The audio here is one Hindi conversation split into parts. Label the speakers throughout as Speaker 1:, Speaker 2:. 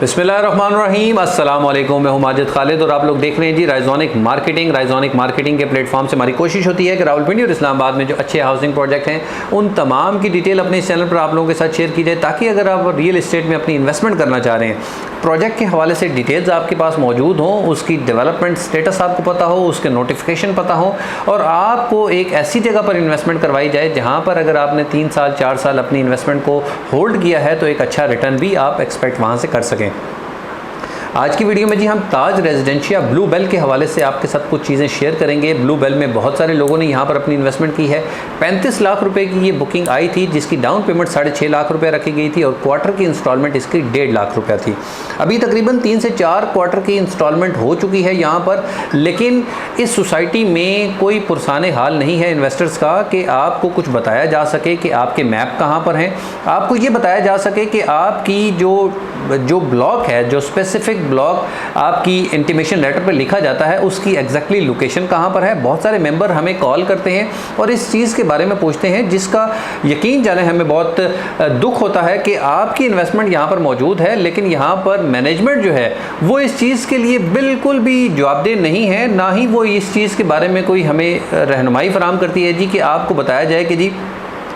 Speaker 1: बिस्मिल्लाहिर्रहमानिर्रहीम, अस्सलाम वालेकुम। मैं हूं माजिद खालिद और आप लोग देख रहे हैं जी राइजोनिक मार्केटिंग। राइजोनिक मार्केटिंग के प्लेटफॉर्म से हमारी कोशिश होती है कि रावलपिंडी और इस्लामाबाद में जो अच्छे हाउसिंग प्रोजेक्ट हैं उन तमाम की डिटेल अपने इस चैनल पर आप लोगों के साथ शेयर की जाए, ताकि अगर आप रियल इस्टेट में अपनी इन्वेस्टमेंट करना चाह रहे हैं, प्रोजेक्ट के हवाले से डिटेल्स आपके पास मौजूद हों, उसकी डेवलपमेंट स्टेटस आपको पता हो, उसके नोटिफिकेशन पता हो और आपको एक ऐसी जगह पर इन्वेस्टमेंट करवाई जाए जहाँ पर अगर आपने 3 साल 4 साल अपनी इन्वेस्टमेंट को होल्ड किया है तो एक अच्छा रिटर्न भी आप एक्सपेक्ट वहाँ से कर सकें। आज की वीडियो में जी हम ताज रेजिडेंशिया ब्लू बेल के हवाले से आपके साथ कुछ चीज़ें शेयर करेंगे। ब्लू बेल में बहुत सारे लोगों ने यहाँ पर अपनी इन्वेस्टमेंट की है। 35 लाख रुपए की ये बुकिंग आई थी, जिसकी डाउन पेमेंट 6.5 लाख रुपए रखी गई थी और क्वार्टर की इंस्टॉलमेंट इसकी 1.5 लाख रुपया थी। अभी तकरीबन 3 से 4 क्वार्टर की इंस्टॉलमेंट हो चुकी है यहाँ पर, लेकिन इस सोसाइटी में कोई पुरसाने हाल नहीं है इन्वेस्टर्स का कि आपको कुछ बताया जा सके कि आपके मैप कहाँ पर हैं, आपको ये बताया जा सके कि आपकी जो ब्लॉक है, जो स्पेसिफिक ब्लॉक आपकी इंटीमेशन लेटर पे लिखा जाता है, उसकी एग्जैक्टली लोकेशन कहाँ पर है। बहुत सारे मेंबर हमें कॉल करते हैं और इस चीज़ के बारे में पूछते हैं, जिसका यकीन जाने हमें बहुत दुख होता है कि आपकी इन्वेस्टमेंट यहाँ पर मौजूद है, लेकिन यहाँ पर मैनेजमेंट जो है वो इस चीज़ के लिए बिल्कुल भी जवाबदेह नहीं है, ना ही वो इस चीज़ के बारे में कोई हमें रहनुमाई फराहम करती है जी कि आपको बताया जाए कि जी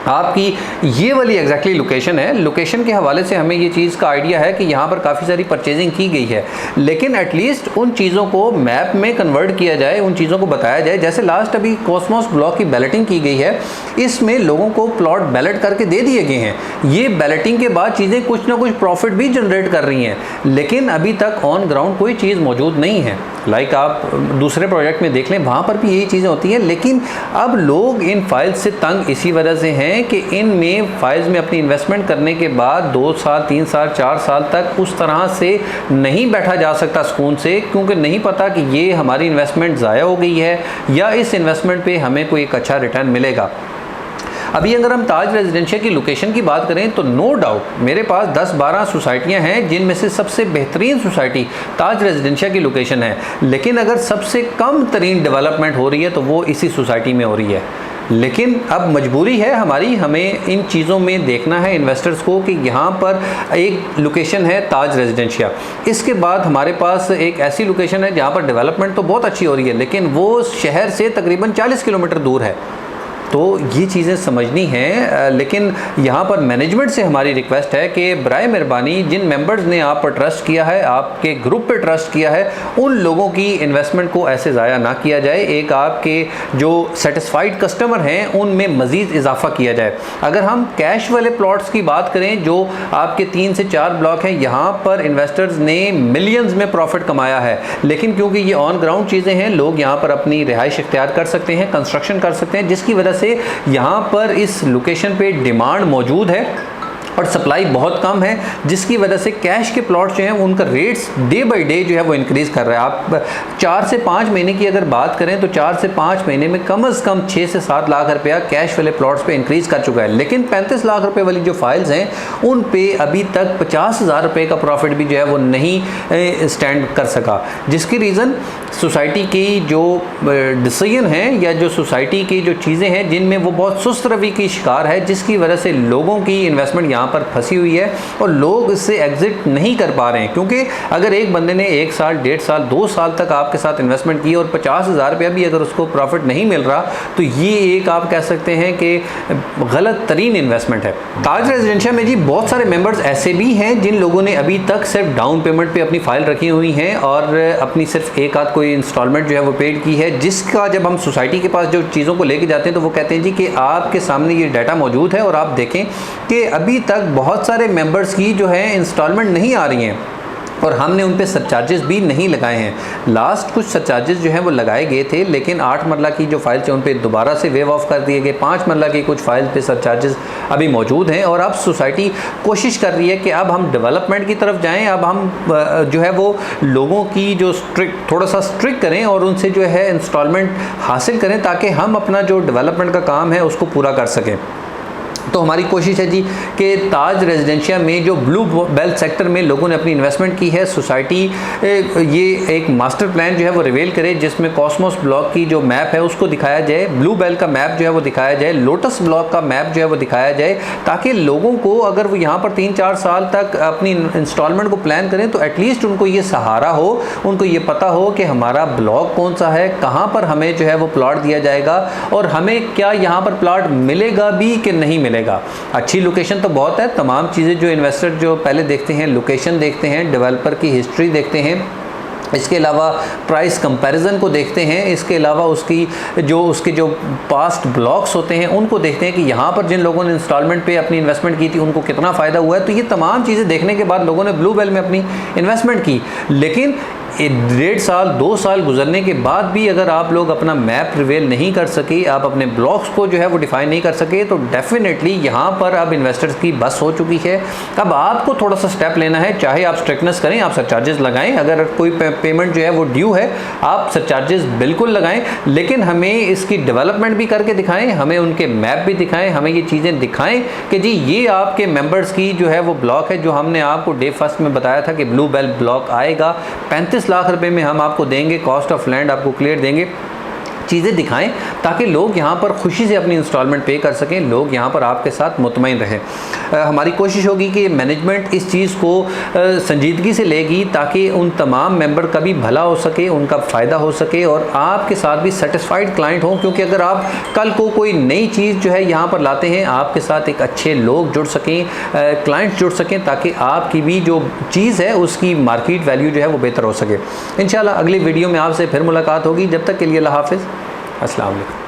Speaker 1: आपकी ये वाली एग्जैक्टली लोकेशन है। लोकेशन के हवाले से हमें ये चीज़ का आइडिया है कि यहाँ पर काफ़ी सारी परचेजिंग की गई है, लेकिन एटलीस्ट उन चीज़ों को मैप में कन्वर्ट किया जाए, उन चीज़ों को बताया जाए। जैसे लास्ट अभी कॉस्मोस ब्लॉक की बैलेटिंग की गई है, इसमें लोगों को प्लॉट बैलेट करके दे दिए गए हैं। ये बैलेटिंग के बाद चीज़ें कुछ ना कुछ प्रॉफिट भी जनरेट कर रही हैं, लेकिन अभी तक ऑन ग्राउंड कोई चीज़ मौजूद नहीं है। लाइक आप दूसरे प्रोजेक्ट में देख लें, वहाँ पर भी यही चीज़ें होती हैं, लेकिन अब लोग इन फाइल्स से तंग इसी वजह से हैं कि इनमें फाइल्स में अपनी इन्वेस्टमेंट करने के बाद 2 साल 3 साल 4 साल तक उस तरह से नहीं बैठा जा सकता सुकून से, क्योंकि नहीं पता कि ये हमारी इन्वेस्टमेंट ज़ाया हो गई है या इस इन्वेस्टमेंट पे हमें कोई एक अच्छा रिटर्न मिलेगा। अभी अगर हम ताज रेजिडेंशिया की लोकेशन की बात करें तो नो डाउट मेरे पास 10-12 सोसाइटियां हैं, जिनमें से सबसे बेहतरीन सोसाइटी ताज रेजिडेंशिया की लोकेशन है, लेकिन अगर सबसे कम तरीन डेवलपमेंट हो रही है तो वो इसी सोसाइटी में हो रही है। लेकिन अब मजबूरी है हमारी, हमें इन चीज़ों में देखना है इन्वेस्टर्स को कि यहाँ पर एक लोकेशन है ताज रेजिडेंशिया, इसके बाद हमारे पास एक ऐसी लोकेशन है जहाँ पर डेवलपमेंट तो बहुत अच्छी हो रही है, लेकिन वो शहर से तकरीबन 40 किलोमीटर दूर है। तो ये चीज़ें समझनी हैं, लेकिन यहाँ पर मैनेजमेंट से हमारी रिक्वेस्ट है कि बराए मेहरबानी जिन मेंबर्स ने आप पर ट्रस्ट किया है, आपके ग्रुप पे ट्रस्ट किया है, उन लोगों की इन्वेस्टमेंट को ऐसे ज़ाया ना किया जाए। एक आपके जो सेटिस्फाइड कस्टमर हैं उनमें मज़ीद इजाफा किया जाए। अगर हम कैश वाले प्लॉट्स की बात करें, जो आपके 3 से 4 ब्लॉक हैं, यहाँ पर इन्वेस्टर्स ने मिलियंस में प्रॉफिट कमाया है, लेकिन क्योंकि ये ऑन ग्राउंड चीज़ें हैं, लोग यहाँ पर अपनी रिहाइश इख्तियार कर सकते हैं, कंस्ट्रक्शन कर सकते हैं, जिसकी वजह से यहाँ पर इस लोकेशन पे डिमांड मौजूद है और सप्लाई बहुत कम है, जिसकी वजह से कैश के प्लॉट जो हैं उनका रेट्स डे बाय डे जो है वो इंक्रीज़ कर रहा है। आप 4 से 5 महीने की अगर बात करें तो 4 से 5 महीने में कम से कम 6 से 7 लाख रुपया कैश वाले प्लॉट्स पे इंक्रीज़ कर चुका है, लेकिन 35 लाख रुपए वाली जो फाइल्स हैं उन पे अभी तक 50,000 रुपये का प्रॉफिट भी जो है वो नहीं स्टैंड कर सका, जिसकी रीज़न सोसाइटी की जो डिसीजन है या जो सोसाइटी की जो चीज़ें हैं जिनमें वो बहुत सुस्त रवि की शिकार है, जिसकी वजह से लोगों की इन्वेस्टमेंट यहाँ पर फंसी हुई है और लोग इससे एग्जिट नहीं कर पा रहे हैं। क्योंकि अगर एक बंदे ने 1 साल 1.5 साल 2 साल तक आपके साथ इन्वेस्टमेंट की और 50,000 रुपया भी अगर उसको प्रॉफिट नहीं मिल रहा, तो ये एक आप कह सकते हैं कि गलत तरीन इन्वेस्टमेंट है। ताज रेजिडेंशिया में जी बहुत सारे मेंबर्स ऐसे भी हैं जिन लोगों ने अभी तक सिर्फ डाउन पेमेंट पे अपनी फाइल रखी हुई हैं और अपनी सिर्फ एक आध कोई इंस्टॉलमेंट जो है वो पेड की है, जिसका जब हम सोसाइटी के पास जो चीज़ों को लेके जाते हैं तो वो कहते हैं जी कि आपके सामने ये डाटा मौजूद है और आप देखें कि अभी तक बहुत सारे मेंबर्स की जो है इंस्टॉलमेंट नहीं आ रही हैं और हमने उन पे सरचार्जेस भी नहीं लगाए हैं। लास्ट कुछ सरचार्जेस जो हैं वो लगाए गए थे, लेकिन 8 मरला की जो फाइल्स हैं उन पे दोबारा से वेव ऑफ कर दिए गए। 5 मरला की कुछ फाइल पे सरचार्जेस अभी मौजूद हैं और अब सोसाइटी कोशिश कर रही है कि अब हम डेवलपमेंट की तरफ जाएं, अब हम जो है वो लोगों की जो थोड़ा सा स्ट्रिक्ट करें और उनसे जो है इंस्टॉलमेंट हासिल करें, ताकि हम अपना जो डेवलपमेंट का काम है उसको पूरा कर सकें। तो हमारी कोशिश है जी कि ताज रेजिडेंशिया में जो ब्लू बेल्ट सेक्टर में लोगों ने अपनी इन्वेस्टमेंट की है, सोसाइटी ये एक मास्टर प्लान जो है वो रिवील करे जिसमें कॉस्मोस ब्लॉक की जो मैप है उसको दिखाया जाए, ब्लू बेल्ट का मैप जो है वो दिखाया जाए, लोटस ब्लॉक का मैप जो है वो दिखाया जाए, ताकि लोगों को अगर वो यहाँ पर 3-4 साल तक अपनी इंस्टॉलमेंट को प्लान करें तो एटलीस्ट उनको ये सहारा हो, उनको ये पता हो कि हमारा ब्लॉक कौन सा है, कहाँ पर हमें जो है वो प्लॉट दिया जाएगा और हमें क्या यहाँ पर प्लॉट मिलेगा भी कि नहीं मिलेगा। अच्छी लोकेशन तो बहुत है, तमाम चीज़ें जो इन्वेस्टर जो पहले देखते हैं, लोकेशन देखते हैं, डेवलपर की हिस्ट्री देखते हैं, इसके अलावा प्राइस कंपैरिजन को देखते हैं, इसके अलावा उसके जो पास्ट ब्लॉक्स होते हैं उनको देखते हैं कि यहाँ पर जिन लोगों ने इंस्टॉलमेंट पे अपनी इन्वेस्टमेंट की थी उनको कितना फ़ायदा हुआ है। तो ये तमाम चीज़ें देखने के बाद लोगों ने ब्लू बेल्ट में अपनी इन्वेस्टमेंट की। लेकिन 1.5 साल 2 साल गुजरने के बाद भी अगर आप लोग अपना मैप रिवील नहीं कर सके, आप अपने ब्लॉक्स को जो है वो डिफाइन नहीं कर सके, तो डेफिनेटली यहाँ पर अब इन्वेस्टर्स की बस हो चुकी है। अब आपको थोड़ा सा स्टेप लेना है, चाहे आप स्ट्रिक्टनेस करें, आप सरचार्जेस लगाएं, अगर कोई पेमेंट जो है वो ड्यू है आप सरचार्जेस बिल्कुल लगाएं, लेकिन हमें इसकी डेवलपमेंट भी करके दिखाएं, हमें उनके मैप भी दिखाएं, हमें ये चीज़ें दिखाएं कि जी ये आपके मेंबर्स की जो है वो ब्लॉक है, जो हमने आपको डे फर्स्ट में बताया था कि ब्लू बेल्ट ब्लॉक आएगा, 35 लाख रुपए में हम आपको देंगे, कॉस्ट ऑफ लैंड आपको क्लियर देंगे, चीज़ें दिखाएं ताकि लोग यहाँ पर खुशी से अपनी इंस्टॉलमेंट पे कर सकें, लोग यहाँ पर आपके साथ मुतमईन रहें। हमारी कोशिश होगी कि मैनेजमेंट इस चीज़ को संजीदगी से लेगी ताकि उन तमाम मेंबर का भी भला हो सके, उनका फ़ायदा हो सके और आपके साथ भी सेटिस्फाइड क्लाइंट हों, क्योंकि अगर आप कल को कोई नई चीज़ जो है यहाँ पर लाते हैं, आपके साथ एक अच्छे लोग जुड़ सकें, क्लाइंट्स जुड़ सकें, ताकि आपकी भी जो चीज़ है उसकी मार्केट वैल्यू जो है वो बेहतर हो सके। इंशाल्लाह अगली वीडियो में आपसे फिर मुलाकात होगी। जब तक के लिए अल्लाह हाफ़िज़, अस्सलाम वालेकुम।